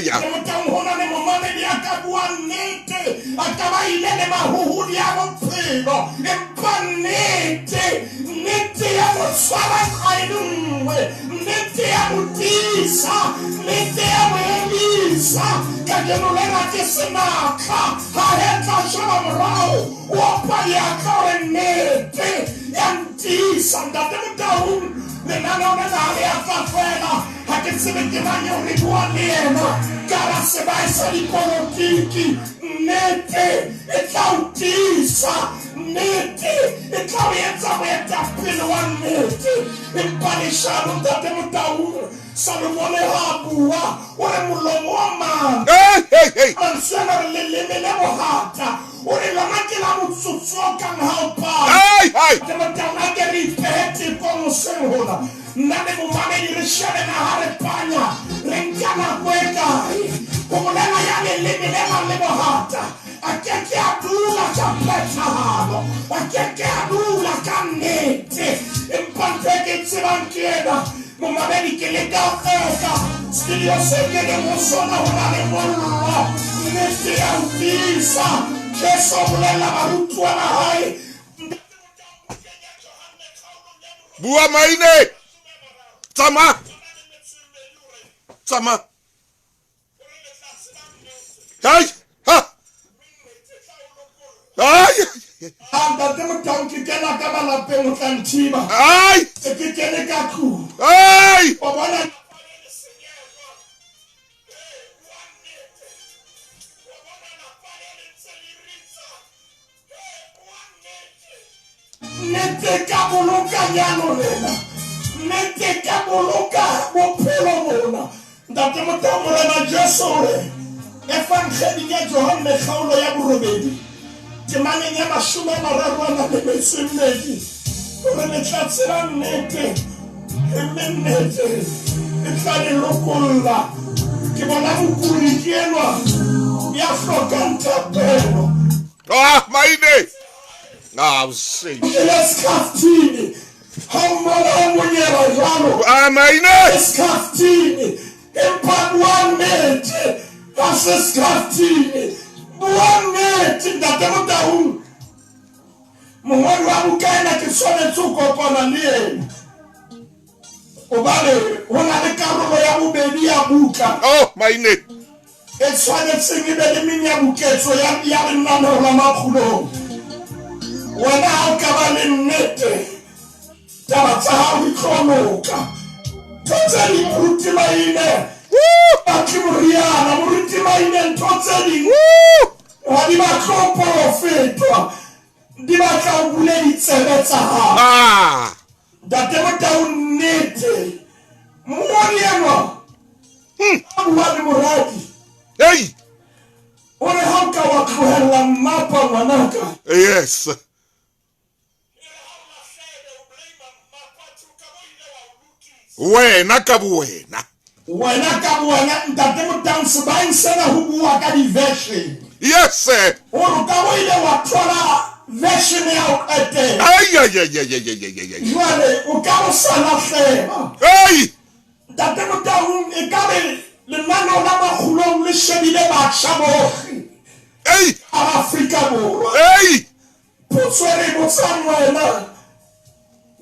ya motao hona le momamedi a ka bua nnete a ka ba ile le mahuhudi a bophelo empa nnete ya mo tshwara kaile nngwe nnete ya mo tisa nnete ya mo elisa ka jeno le ga ke senaka ha hetla shaba morao o pa ya ka re nnete ya ntisa ntate motao lenaneo le na le a fafela ha ke tsebe ke mang yo re bua le ena ka sebae sa dipolotiki nnete e tla o tisa nnete e tla o etsa moetapele wa nnete empa leshano ntate motao Salomone ha bua o re molomo wa mang mansana re leleme le bohata o re lona ke la motsotso o kang ha o pala ntate motao a ke re ipehetse ko moseng hola nna le momamedi re shebe na ha re panya re nka nako e kae ho bolela ya leleme le mang le bohata a ke a dula ka phethahalo a ke a dula ka nnete empa ntho e ke tsebang ke ena momamedi ke le ka kgeka studio se ke le mosona ho na le mollo nnete ya ntisa Jesu bolela barutwana ba hae bua maine tsama ntate motao ke kena ka malapeng o tla nthiba ke kene ka tlung o bona manyano lena nnete ka boloka bophelo bona ntate Morena Jesu re Evangeling ya Johane kgaolo ya borobedi temaneng ya 32 gore le tla tsela nnete nnete e tla le lokolla ke bona bokudi ke enwa ya hlokang thapelo Maine. Shame. Eskaftini hamala monyera jalo Maine. Eskaftini empadwanete aseskaftini buanete ndatemutahu mongwe wa bukaena ke tshwanetse go kopana le ena o bale hona le karolo ya bobedi ya buka Maine. e tshwanetseng e be le menyabuketso ya lenaneo la makgulong wena ha o ka ba le nnete taba tsa hao di tlonoka tse di moruti maine batli moriana moruti maine ntho tse ding wa di batlo profetwa di batla o bule ditsebe tsa hao ntate Motau nnete moriana a bua le moradi Hey! Ore ha ka wa tlohella mapa ngwanaka. Yes. Wena ka buwena. Wena ka buwena ntate Motau ba insena ho bua ka di version. Yes sir. Ore ka bo ile wa thola version ya o ete. Ay. Jwale o ka o sala hlema. Hey! Ntate Motau e ka be lenaneo la makgulong le shebile batjha bohle Hey! Afrika Borwa. Hey! Potso e re botsang wena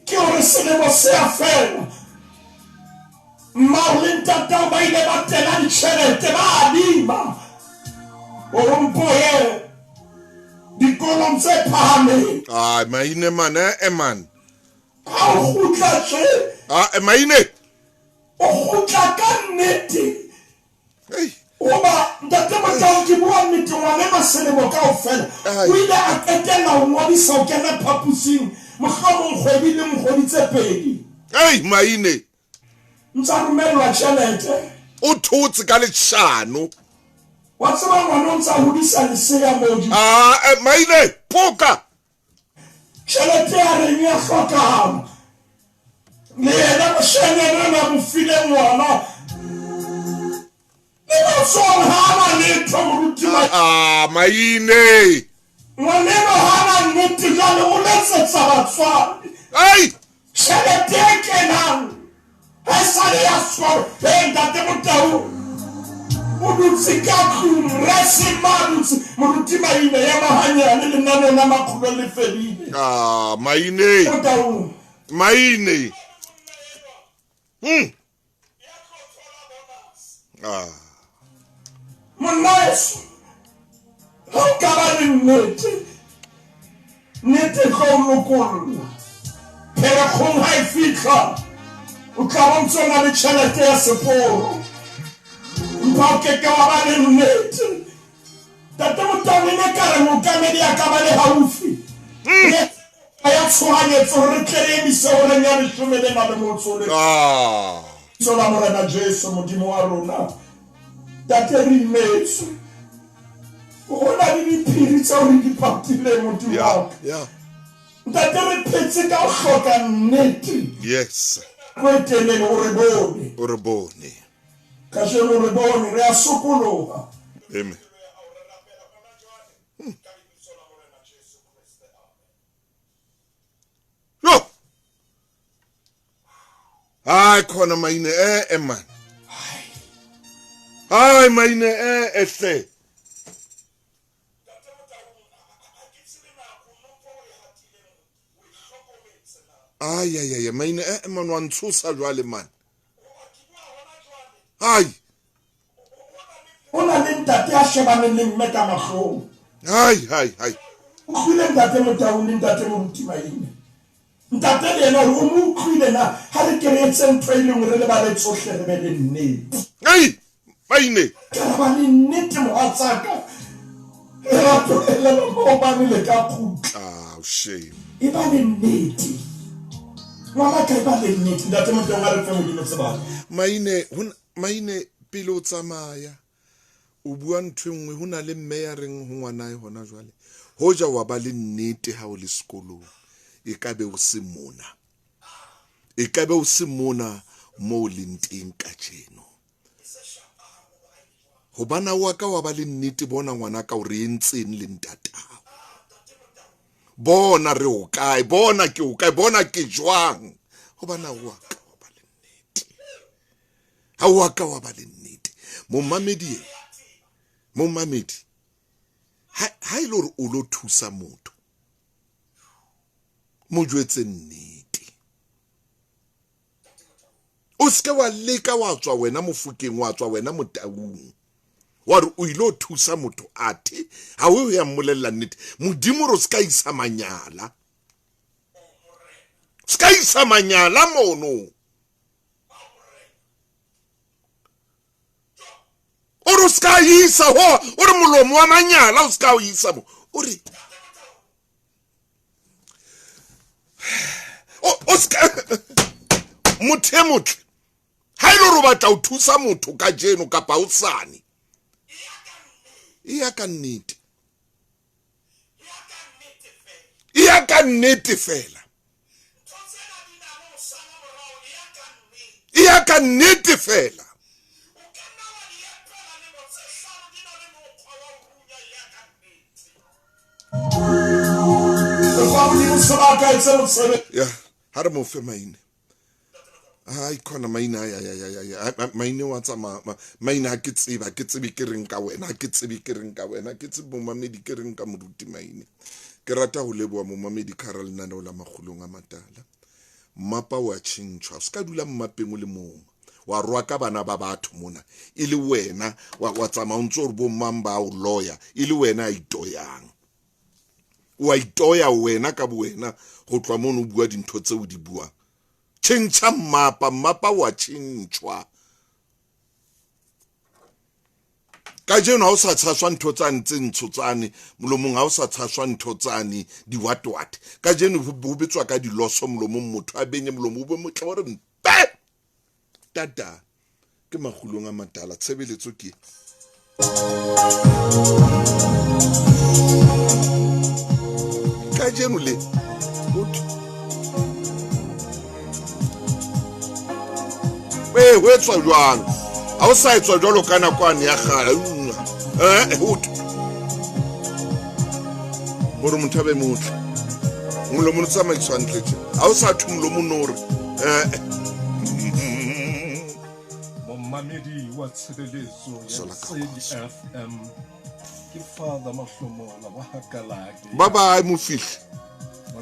ke hore selemo se a fela Marlin Tatau ba ile ba tela ditjhelete ba adima hore mpoye dikolong tse phahameng. Maine man, man. Ha o kgutla tje Maine. o kgutla ka nnete. Hey. Oba ntate Motau ke bua nnete ngwane maselemo kaofela o ile a qetella ho ngodisa ho kena phapusing mohlomong kgwedi le mokgwedi tse pedi. Hey Maine. Ntsa romelwa tjhelete O thotse ka letshano. wa tseba ngwana o ntsa hodisa lesea modu. Maine, poka. Tjhelete ya reng ya hlokahala le yena moshanyana na mofile ngwana le tsona ha le thomoruti Maine. ngwaneno ha na nnete jale o letsetsa batswadi. Hey! Tjhelete e kenang ha sale ya swara ntate Motau o dutse ka tlung resi madutse moruti Maine ya mahanyane lenaneo la makgulo le fedile. Maine. Motau Maine. Monaeso ha o ka ba le nnete tlo lokolla pherekgong ha e fitlha o tla bontse na le tjhelete ya seporo mpa o keke wa ba le nnete. Tate Motau ne ka re mookamedi a ka ba le haufi ya tshohanyetso hore re tle re emise horeng ya 11 sola Morena Jesu modimo wa rona. Tate re imetswe go na le diphiri tsa hore di patile modimo wa ka. Ntate re phetse ka ho hloka nnete. Yes. Go telele o re bone ka jeno re bone re a sokoloha. Amen. No. Khona Maine man. Maine hle. Maine man wa ntshosa jwale man. Ona le ntate a shebaneng le mme ka mahlong. O kgwile ntate Motau le ntate moruti Maine. Ntate le yena o mo kgwile na ha re keretse ntho e leng re le ba le tsohle re be le nnete. Maine. Ka ba le nnete mohatsaka. E ratolele ba mo ba le ka khutla. Shame. E ba le nnete. ngwana ka ba le nnete ntate mo teng a re fe modimo sebaka maine pele o tsamaya o bua ntho nngwe ho na le mme ya reng ho ngwana e hona jwale hoja wa ba le nnete ha o le sekolong e ka be o se mona mo le nteng ka jeno ho bana wa ka wa ba le nnete bona ngwana ka o re entseng le ntatao bona re o kae bona ke o kae bona ke jwang ho bana wa ka wa ba le nnete ha wa ka wa ba le nnete momamedi ha ile hore o lo thusa motho mo jwetse nnete o ske wa leka wa tswa wena mofukeng wa tswa wena motaung wa re o ile thusa motho athe ha o ya mmolella nnete modimo ro ska isa manyala mono o ro ska isa ho o re molomo wa manyala o ska o isa mo o re o ska mothemotle ha ile ro batla o thusa motho ka jeno kapa o sane ya ka nnete fela ya ha re mo fe maine ai khona maina maine wa tsa maina ke tseba ke reng ka wena ke tsebo mamedi ke reng ka moruti maine ke rata ho leboa mo mamedi Carol Nana la magulong a matala mapa wa tshintshwa ska dula mmapeng o le mong wa rwa ka bana ba batho mona ile wena wa tsama ntso re bo mmamba o lawyer ile wena a itoyang wa itoya wena ka buwena go tlwa mono bua dintho tse o di bua tshintshwa mapa wa tshintshwa ka jeno ha o sa tshaswa ntho tsa ntse ntsotsane molomong ha o sa tshaswa ntho tsane di what ka jeno ho betswa ka diloso molomong motho a benye molomo o be motle wa re mpe tata ke magulong a matala tshebeletso ke ka jeno le we tswa jwang ha o sa etswa jwalo kana kwane ya khala hutho gore motho be motle molomo tsa maitswantle ha o sa thumlo monore Momamedi wa tshebeletso ya FM ke Father Mahlomola wa Hakalake bye bye mofihli